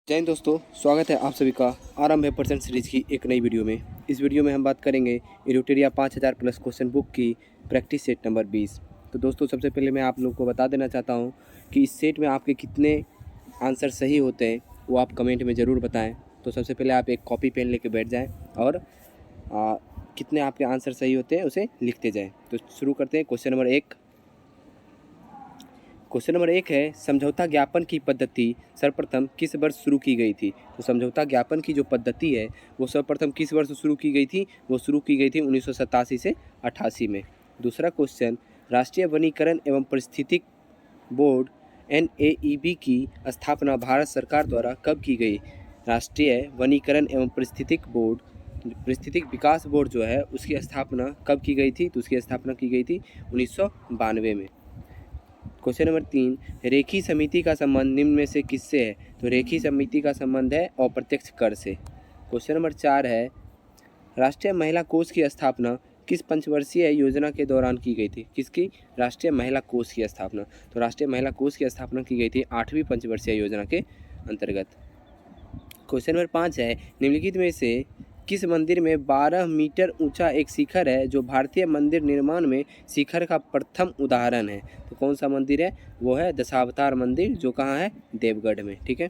जय हिंद दोस्तों, स्वागत है आप सभी का आरंभ है परसेंट सीरीज की एक नई वीडियो में। इस वीडियो में हम बात करेंगे एडिटोरिया 5000 प्लस क्वेश्चन बुक की प्रैक्टिस सेट नंबर 20। तो दोस्तों सबसे पहले मैं आप लोगों को बता देना चाहता हूं कि इस सेट में आपके कितने आंसर सही होते हैं वो आप कमेंट में ज़रूर बताएं। तो सबसे पहले आप एक कॉपी पेन लेके बैठ जाएँ और कितने आपके आंसर सही होते हैं उसे लिखते जाएँ। तो शुरू करते हैं। क्वेश्चन नंबर 1 है, समझौता ज्ञापन की पद्धति सर्वप्रथम किस वर्ष शुरू की गई थी? तो समझौता ज्ञापन की जो पद्धति है वो सर्वप्रथम किस वर्ष शुरू की गई थी? वो शुरू की गई थी 1987 से 88 में। दूसरा क्वेश्चन, राष्ट्रीय वनीकरण एवं पारिस्थितिक बोर्ड NAEB की स्थापना भारत सरकार द्वारा कब की गई? राष्ट्रीय वनीकरण एवं पारिस्थितिक विकास बोर्ड जो है उसकी स्थापना कब की गई थी? तो उसकी स्थापना की गई थी 1992 में। क्वेश्चन नंबर 3, रेखी समिति का संबंध निम्न में से किससे है? तो रेखी समिति का संबंध है अप्रत्यक्ष कर से। क्वेश्चन नंबर 4 है, राष्ट्रीय महिला कोष की स्थापना किस पंचवर्षीय योजना के दौरान की गई थी? किसकी? राष्ट्रीय महिला कोष की स्थापना। तो राष्ट्रीय महिला कोष की स्थापना की गई थी 8वीं पंचवर्षीय योजना के अंतर्गत। क्वेश्चन नंबर 5 है, निम्नलिखित में से किस मंदिर में 12 मीटर ऊंचा एक शिखर है जो भारतीय मंदिर निर्माण में शिखर का प्रथम उदाहरण है? तो कौन सा मंदिर है? वो है दशावतार मंदिर, जो कहाँ है? देवगढ़ में। ठीक है।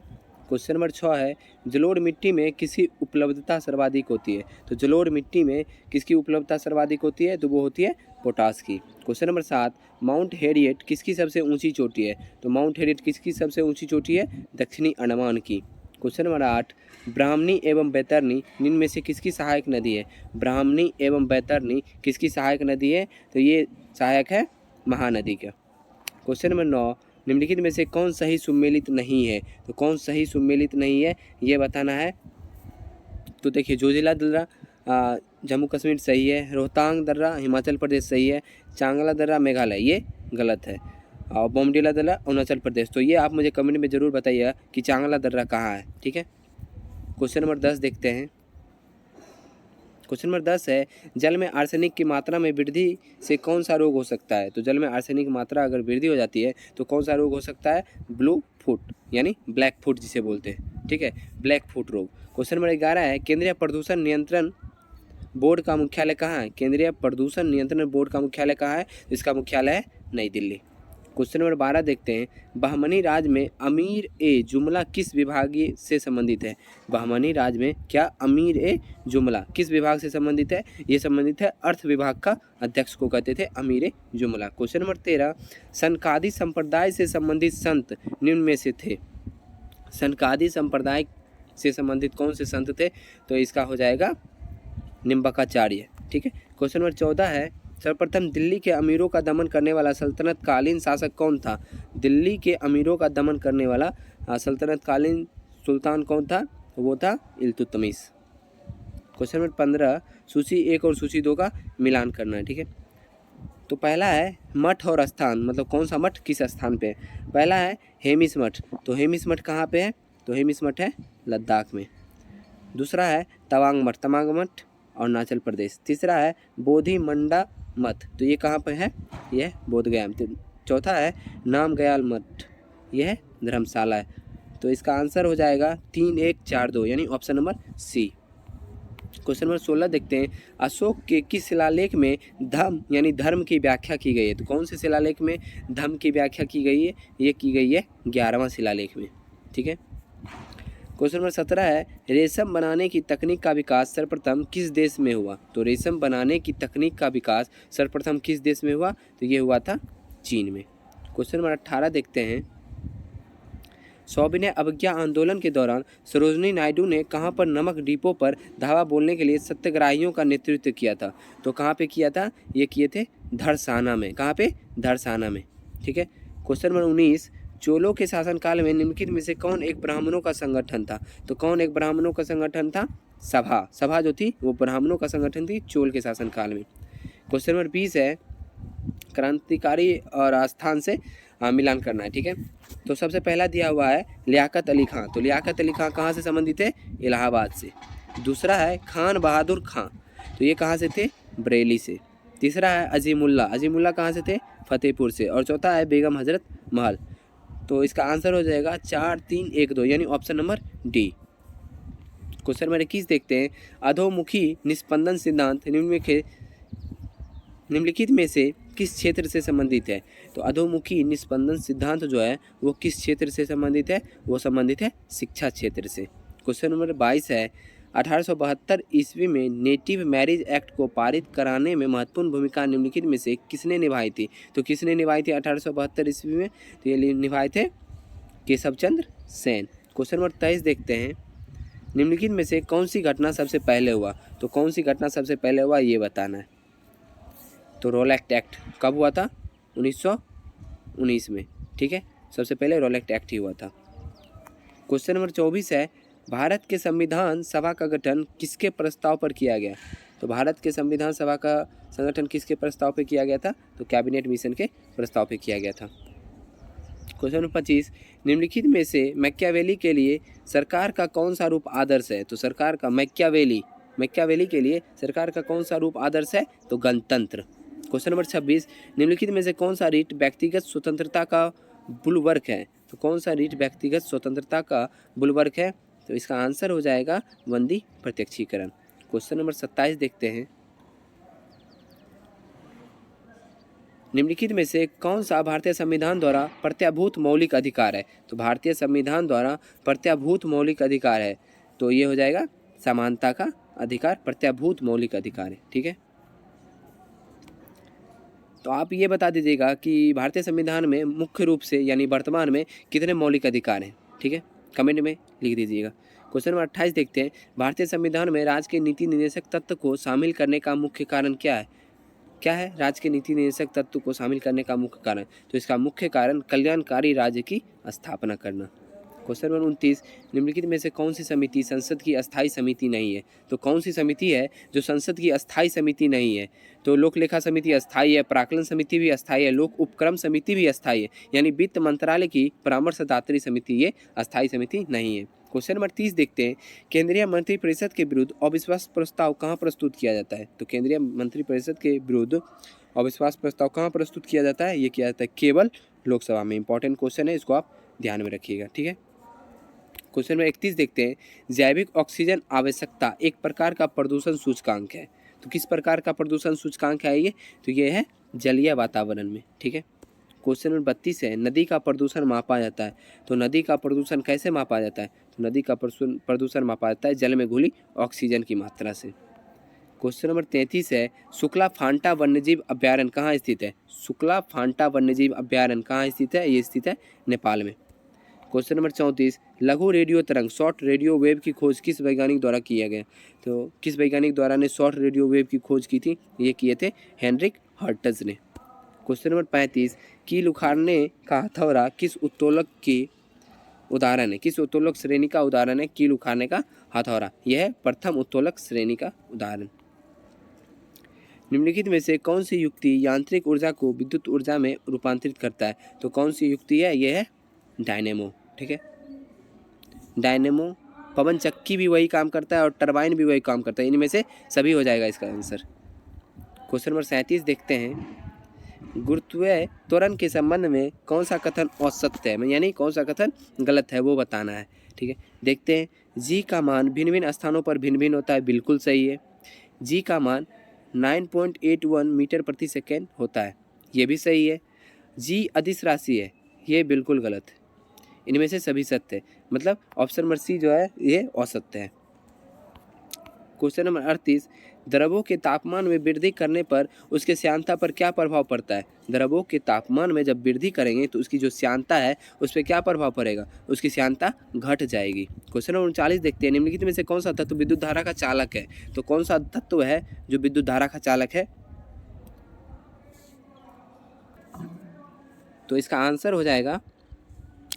क्वेश्चन नंबर 6 है, जलोढ़ मिट्टी में किसकी उपलब्धता सर्वाधिक होती है? तो जलोढ़ मिट्टी में किसकी उपलब्धता सर्वाधिक होती है? तो वो होती है पोटास की। क्वेश्चन नंबर 7, माउंट हैरियट किसकी सबसे ऊंची चोटी है? तो माउंट हैरियट किसकी सबसे ऊंची चोटी है? दक्षिणी अंडमान की। क्वेश्चन नंबर 8, ब्राह्मणी एवं बैतरणी निम्न में से किसकी सहायक नदी है? ब्राह्मणी एवं बैतरणी किसकी सहायक नदी है? तो ये सहायक है महानदी का। क्वेश्चन नंबर 9, निम्नलिखित में से कौन सही सुमेलित नहीं है? तो कौन सही सुमेलित नहीं है ये बताना है। तो देखिए, जोजिला दर्रा जम्मू कश्मीर सही है, रोहतांग दर्रा हिमाचल प्रदेश सही है, चांगला दर्रा मेघालय ये गलत है, और बोमडिला दर्रा अरुणाचल प्रदेश। तो ये आप मुझे कमेंट में ज़रूर बताइएगा कि चांगला दर्रा कहाँ है। ठीक है। क्वेश्चन नंबर 10 देखते हैं। क्वेश्चन नंबर 10 है, जल में आर्सेनिक की मात्रा में वृद्धि से कौन सा रोग हो सकता है? तो जल में आर्सेनिक की मात्रा अगर वृद्धि हो जाती है तो कौन सा रोग हो सकता है? ब्लू फुट यानी ब्लैक फुट जिसे बोलते हैं। ठीक है, ब्लैक फुट रोग। क्वेश्चन नंबर 11 है, केंद्रीय प्रदूषण नियंत्रण बोर्ड का मुख्यालय कहाँ है? केंद्रीय प्रदूषण नियंत्रण बोर्ड का मुख्यालय कहाँ है? इसका मुख्यालय है नई दिल्ली। क्वेश्चन नंबर 12 देखते हैं, बहमनी राज्य में अमीर ए जुमला किस विभागीय से संबंधित है? बहमनी राज्य में क्या अमीर ए जुमला किस विभाग से संबंधित है? ये संबंधित है अर्थ विभाग का अध्यक्ष को कहते थे अमीर ए जुमला। क्वेश्चन नंबर 13, सनकादी संप्रदाय से संबंधित संत निम्न में से थे? सनकादी संप्रदाय से संबंधित कौन से संत थे? तो इसका हो जाएगा निम्बकाचार्य। ठीक है। क्वेश्चन नंबर 14 है, सर्वप्रथम दिल्ली के अमीरों का दमन करने वाला सल्तनत कालीन शासक कौन था? दिल्ली के अमीरों का दमन करने वाला सल्तनत कालीन सुल्तान कौन था? वो था इल्तुतमिश। क्वेश्चन नंबर 15, सूची 1 और सूची 2 का मिलान करना है। ठीक है। तो पहला है मठ और स्थान, मतलब कौन सा मठ किस स्थान पे है? पहला है हेमिस मठ। तो हेमिस मठ कहाँ पे है? तो हेमिस मठ है लद्दाख में। दूसरा है तवांग मठ अरुणाचल प्रदेश। तीसरा है बोधि मंडा मठ, तो ये कहाँ पर है? यह बोधगया में। चौथा है नामग्याल मठ, यह है धर्मशाला है। तो इसका आंसर हो जाएगा 3, 1, 4, 2 यानी option number C. Question number 16 देखते हैं, अशोक के किस शिलालेख में धम्म यानी धर्म की व्याख्या की गई है? तो कौन से शिलालेख में धम्म की व्याख्या की गई है? ये की गई है 11वां शिलालेख में। ठीक है। क्वेश्चन नंबर 17 है, रेशम बनाने की तकनीक का विकास सर्वप्रथम किस देश में हुआ? तो रेशम बनाने की तकनीक का विकास सर्वप्रथम किस देश में हुआ? तो ये हुआ था चीन में। क्वेश्चन नंबर 18 देखते हैं, सविनय अवज्ञा आंदोलन के दौरान सरोजिनी नायडू ने कहां पर नमक डिपो पर धावा बोलने के लिए सत्याग्रहियों का नेतृत्व किया था? तो कहां पे किया था? ये किए थे धड़साना में। कहां पे? धड़साना में। ठीक है। क्वेश्चन नंबर 19, चोलों के शासनकाल में निम्नलिखित में से कौन एक ब्राह्मणों का संगठन था? तो कौन एक ब्राह्मणों का संगठन था? सभा जो थी वो ब्राह्मणों का संगठन थी चोल के शासनकाल में। क्वेश्चन नंबर 20 है, क्रांतिकारी और आस्थान से मिलान करना है। ठीक है। तो सबसे पहला दिया हुआ है लियाकत अली खां। तो लियाकत अली खां कहाँ से संबंधित है? इलाहाबाद से। दूसरा है खान बहादुर खां, तो ये कहाँ से थे? बरेली से। तीसरा है अजीमुल्ला। अजीमुल्ला कहाँ से थे? फतेहपुर से। और चौथा है बेगम हजरत महल। तो इसका आंसर हो जाएगा 4 3 1 2 यानी option number D. Question number 21 देखते हैं, अधोमुखी निस्पंदन सिद्धांत निम्नलिखित में से किस क्षेत्र से संबंधित है। तो अधोमुखी निस्पंदन सिद्धांत जो है वो किस क्षेत्र से संबंधित है, वो संबंधित है शिक्षा क्षेत्र से। क्वेश्चन नंबर 22 है, 1872 ईस्वी में नेटिव मैरिज एक्ट को पारित कराने में महत्वपूर्ण भूमिका निम्नलिखित में से किसने निभाई थी। तो किसने निभाई थी 1872 ईस्वी में, तो ये निभाए थे केशव चंद्र सेन। क्वेश्चन नंबर 23 देखते हैं, निम्नलिखित में से कौन सी घटना सबसे पहले हुआ। तो कौन सी घटना सबसे पहले हुआ ये बताना है। तो रोलैक्ट एक्ट कब हुआ था, 1919 में, ठीक है, सबसे पहले रोलैक्ट एक्ट ही हुआ था। क्वेश्चन नंबर 24 है, भारत के संविधान सभा का गठन किसके प्रस्ताव पर किया गया। तो भारत के संविधान सभा का संगठन किसके प्रस्ताव पर किया गया था, तो कैबिनेट मिशन के प्रस्ताव पर किया गया था। क्वेश्चन नंबर 25, निम्नलिखित में से मैकियावेली के लिए सरकार का कौन सा रूप आदर्श है। तो सरकार का मैकियावेली के लिए सरकार का कौन सा रूप आदर्श है, तो गणतंत्र। क्वेश्चन नंबर 26, निम्नलिखित में से कौन सा रीट व्यक्तिगत स्वतंत्रता का बुलवर्क है। तो कौन सा रीट व्यक्तिगत स्वतंत्रता का बुलवर्क है, तो इसका आंसर हो जाएगा बंदी प्रत्यक्षीकरण। क्वेश्चन नंबर 27 देखते हैं, निम्नलिखित में से कौन सा भारतीय संविधान द्वारा प्रत्याभूत मौलिक अधिकार है। तो भारतीय संविधान द्वारा प्रत्याभूत मौलिक अधिकार है, तो ये हो जाएगा समानता का अधिकार, प्रत्याभूत मौलिक अधिकार है, ठीक है। तो आप ये बता दीजिएगा कि भारतीय संविधान में मुख्य रूप से यानी वर्तमान में कितने मौलिक अधिकार हैं, ठीक है, कमेंट में लिख दीजिएगा। क्वेश्चन नंबर 28 देखते हैं, भारतीय संविधान में राज्य के नीति निर्देशक तत्व को शामिल करने का मुख्य कारण क्या है। क्या है राज्य के नीति निर्देशक तत्व को शामिल करने का मुख्य कारण, तो इसका मुख्य कारण कल्याणकारी राज्य की स्थापना करना। क्वेश्चन नंबर 29, निम्नलिखित में से कौन सी समिति संसद की अस्थायी समिति नहीं है। तो कौन सी समिति है जो संसद की अस्थायी समिति नहीं है। तो लोक लेखा समिति अस्थायी है, प्राक्कलन समिति भी अस्थायी है, लोक उपक्रम समिति भी अस्थायी है, यानी वित्त मंत्रालय की परामर्शदात्री समिति ये अस्थायी समिति नहीं है। क्वेश्चन नंबर 30 देखते हैं, केंद्रीय मंत्रिपरिषद के विरुद्ध अविश्वास प्रस्ताव कहाँ प्रस्तुत किया जाता है। तो केंद्रीय मंत्रिपरिषद के विरुद्ध अविश्वास प्रस्ताव कहाँ प्रस्तुत किया जाता है, ये किया जाता है केवल लोकसभा में। इंपॉर्टेंट क्वेश्चन है, इसको आप ध्यान में रखिएगा, ठीक है। क्वेश्चन नंबर 31 देखते हैं, जैविक ऑक्सीजन आवश्यकता एक प्रकार का प्रदूषण सूचकांक है। तो किस प्रकार का प्रदूषण सूचकांक है ये, तो ये है जलीय वातावरण में, ठीक है। क्वेश्चन नंबर 32 है, नदी का प्रदूषण मापा जाता है। तो नदी का प्रदूषण कैसे मापा जाता है, तो नदी का प्रदूषण मापा जाता है जल में घुली ऑक्सीजन की मात्रा से। क्वेश्चन नंबर 33 है, शुक्ला फांटा वन्यजीव अभ्यारण्य कहाँ स्थित है। शुक्ला फांटा वन्यजीव अभ्यारण्य कहाँ स्थित है, ये स्थित है नेपाल में। क्वेश्चन नंबर 34, लघु रेडियो तरंग शॉर्ट रेडियो वेव की खोज किस वैज्ञानिक द्वारा किया गया। तो किस वैज्ञानिक द्वारा ने शॉर्ट रेडियो वेव की खोज की थी, ये किए थे हेनरिक हर्ट्ज ने। क्वेश्चन नंबर 35, कील उखाड़ने का हथौड़ा किस उत्तोलक की उदाहरण है। किस उत्तोलक श्रेणी का उदाहरण है कील उखाड़ने का हथौड़ा, यह है प्रथम उत्तोलक श्रेणी का उदाहरण। निम्नलिखित में से कौन सी युक्ति यांत्रिक ऊर्जा को विद्युत ऊर्जा में रूपांतरित करता है। तो कौन सी युक्ति है, यह है डायनेमो, ठीक है। डायनेमो, पवन चक्की भी वही काम करता है और टरबाइन भी वही काम करता है, इनमें से सभी हो जाएगा इसका आंसर। क्वेश्चन नंबर 37 देखते हैं, गुरुत्वीय त्वरण के संबंध में कौन सा कथन असत्य है, यानी कौन सा कथन गलत है वो बताना है, ठीक है। देखते हैं, जी का मान भिन्न भिन्न स्थानों पर भिन्न भिन्न होता है, बिल्कुल सही है। जी का मान 9.81 मीटर प्रति सेकेंड होता है, ये भी सही है। जी अदिश राशि है, ये बिल्कुल गलत है। इनमें से सभी सत्य है, मतलब ऑप्शन नंबर सी जो है ये असत्य है। क्वेश्चन नंबर 38, द्रवों के तापमान में वृद्धि करने पर उसके श्यानता पर क्या प्रभाव पड़ता है। द्रवों के तापमान में जब वृद्धि करेंगे तो उसकी जो श्यानता है उस पर क्या प्रभाव पड़ेगा, उसकी श्यानता घट जाएगी। क्वेश्चन नंबर 39 देखते हैं, निम्नलिखित में से कौन सा तत्व विद्युत धारा का चालक है। तो कौन सा तत्व है जो विद्युत धारा का चालक है, तो इसका आंसर हो जाएगा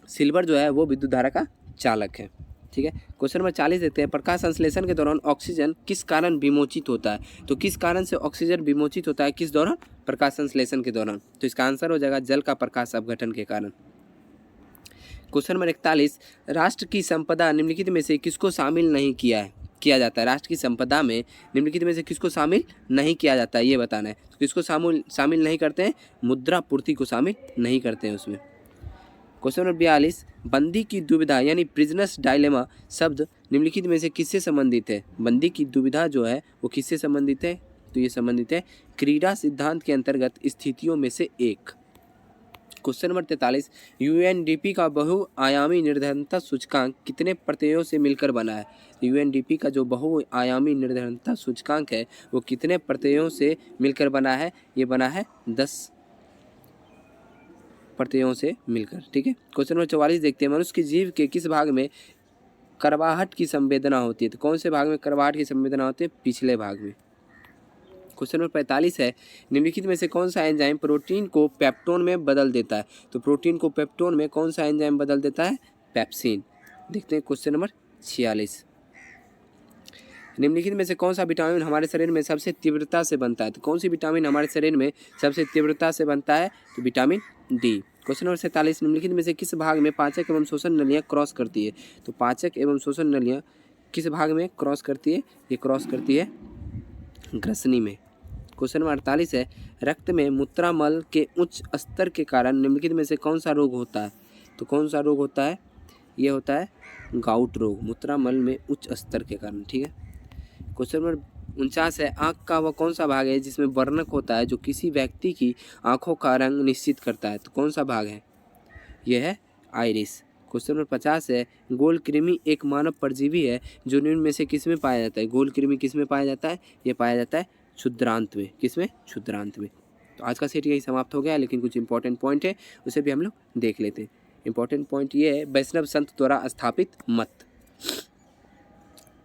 सिल्वर जो है वो विद्युत धारा का चालक है, ठीक है। क्वेश्चन नंबर 40 देखते हैं, प्रकाश संश्लेषण के दौरान ऑक्सीजन किस कारण विमोचित होता है। तो किस कारण से ऑक्सीजन विमोचित होता है, किस दौरान, प्रकाश संश्लेषण के दौरान। तो इसका आंसर हो जाएगा जल का प्रकाश अपघटन के कारण। क्वेश्चन नंबर 41, राष्ट्र की संपदा निम्नलिखित में से किसको शामिल नहीं किया जाता है। राष्ट्र की संपदा में निम्नलिखित में से किसको शामिल नहीं किया जाता है, ये बताना है। तो किसको शामिल नहीं करते हैं, मुद्रा पूर्ति को शामिल नहीं करते हैं उसमें। क्वेश्चन नंबर 42, बंदी की दुविधा यानी प्रिजनर्स डायलेमा शब्द निम्नलिखित में से किससे संबंधित है? बंदी की दुविधा जो है वो किससे संबंधित है? तो ये संबंधित है क्रीडा सिद्धांत के अंतर्गत स्थितियों में से एक। क्वेश्चन नंबर 43, यूएनडीपी का बहुआयामी निर्धनता सूचकांक कितने प्रत्ययों से मिलकर बना है? यूएनडीपी का जो बहुआयामी निर्धनता सूचकांक है वो कितने प्रत्ययों से मिलकर बना है? ये बना है 10 प्रत्ययों से मिलकर। ठीक है। क्वेश्चन नंबर 44 देखते हैं, मनुष्य के जीव के किस भाग में करवाहट की संवेदना होती है? तो कौन से भाग में करवाहट की संवेदना होती है? पिछले भाग में। क्वेश्चन नंबर 45 है, निम्नलिखित में से कौन सा एंजाइम प्रोटीन को पेप्टोन में बदल देता है? तो प्रोटीन को पेप्टोन में कौन सा एंजाइम बदल देता है? पेप्सिन। देखते हैं क्वेश्चन नंबर 46, निम्नलिखित में से कौन सा विटामिन हमारे शरीर में सबसे तीव्रता से बनता है? तो कौन सी विटामिन हमारे शरीर में सबसे तीव्रता से बनता है? तो विटामिन डी। क्वेश्चन नंबर 47, निम्नलिखित में से किस भाग में पाचक एवं शोषण नलियाँ क्रॉस करती है? तो पाचक एवं शोषण नलियाँ किस भाग में क्रॉस करती है? ये क्रॉस करती है ग्रसनी में। क्वेश्चन नंबर 48 है, रक्त में मूत्रामल के उच्च स्तर के कारण निम्नलिखित में से कौन सा रोग होता है? तो कौन सा रोग होता है? ये होता है गाउट रोग, मूत्रामल में उच्च स्तर के कारण। ठीक है। क्वेश्चन नंबर 49 है, आँख का वह कौन सा भाग है जिसमें वर्णक होता है जो किसी व्यक्ति की आँखों का रंग निश्चित करता है? तो कौन सा भाग है? यह है आइरिस। क्वेश्चन नंबर 50 है, गोल कृमि एक मानव परजीवी है जो निम्न में से किस में पाया जाता है? गोल कृमि किस में पाया जाता है? ये पाया जाता है क्षुद्रांत में। किस में? क्षुद्रांत में। तो आज का सेट यही समाप्त हो गया, लेकिन कुछ इंपॉर्टेंट पॉइंट है उसे भी हम लोग देख लेते हैं। इंपॉर्टेंट पॉइंट ये है, वैष्णव संत द्वारा स्थापित मत।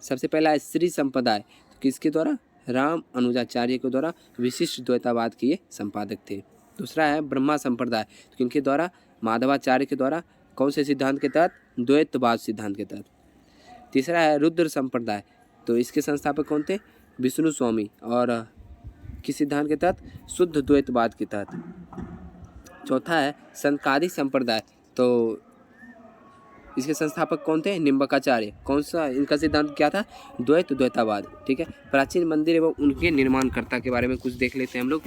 सबसे पहला है श्री संप्रदाय, तो किसके द्वारा? राम अनुजाचार्य के द्वारा विशिष्ट द्वैतावाद के ये संपादक थे। दूसरा है ब्रह्मा संप्रदाय, तो किनके द्वारा? माधवाचार्य के द्वारा। कौन से सिद्धांत के तहत? द्वैतवाद सिद्धांत के तहत। तीसरा है रुद्र संप्रदाय, तो इसके संस्थापक कौन थे? विष्णु स्वामी, और किस सिद्धांत के तहत? शुद्ध द्वैतवाद के तहत। चौथा है संकादिक संप्रदाय, तो इसके संस्थापक कौन थे? निम्बकाचार्य। कौन सा इनका सिद्धांत क्या था? द्वैतवाद। ठीक है। प्राचीन मंदिर एवं उनके निर्माणकर्ता के बारे में कुछ देख लेते हैं हम लोग।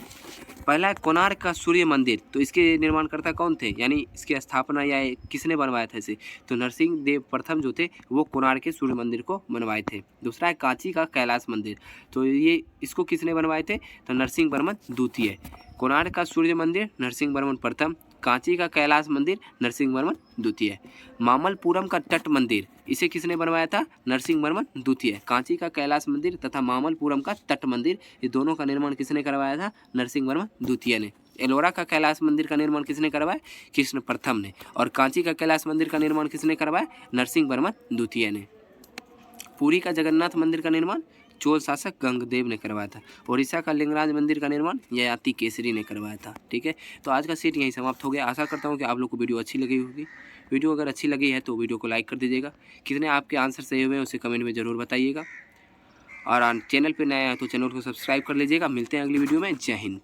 पहला है कोणार्क का सूर्य मंदिर, तो इसके निर्माणकर्ता कौन थे? यानी इसकी स्थापना या किसने बनवाया था इसे? तो नरसिंह देव प्रथम जो थे वो कोणार्क के सूर्य मंदिर को बनवाए थे। दूसरा है कांची का कैलाश मंदिर, तो ये इसको किसने बनवाए थे? तो नरसिंह वर्मन द्वितीय। कोणार्क का सूर्य मंदिर नरसिंह वर्मन प्रथम, कांची का कैलाश मंदिर नरसिंह वर्मन द्वितीय। मामल्लपुरम का तट मंदिर, इसे किसने बनवाया था? नरसिंह वर्मन द्वितीय। कांची का कैलाश मंदिर तथा मामल्लपुरम का तट मंदिर, ये दोनों का निर्माण किसने करवाया था? नरसिंह वर्मन द्वितीय ने। एलोरा का कैलाश मंदिर का निर्माण किसने करवाया? कृष्ण प्रथम ने। और कांची का कैलाश मंदिर का निर्माण किसने करवाया? नरसिंह वर्मन द्वितीय ने। पुरी का जगन्नाथ मंदिर का निर्माण चोल शासक गंगदेव ने करवाया था। उड़ीसा का लिंगराज मंदिर का निर्माण ययाति केसरी ने करवाया था। ठीक है। तो आज का सेट यहीं समाप्त हो गया। आशा करता हूँ कि आप लोग को वीडियो अच्छी लगी होगी। वीडियो अगर अच्छी लगी है तो वीडियो को लाइक कर दीजिएगा। कितने आपके आंसर सही हुए हैं उसे कमेंट में ज़रूर बताइएगा। और चैनल पर नया है तो चैनल को सब्सक्राइब कर लीजिएगा। मिलते हैं अगली वीडियो में। जय हिंद।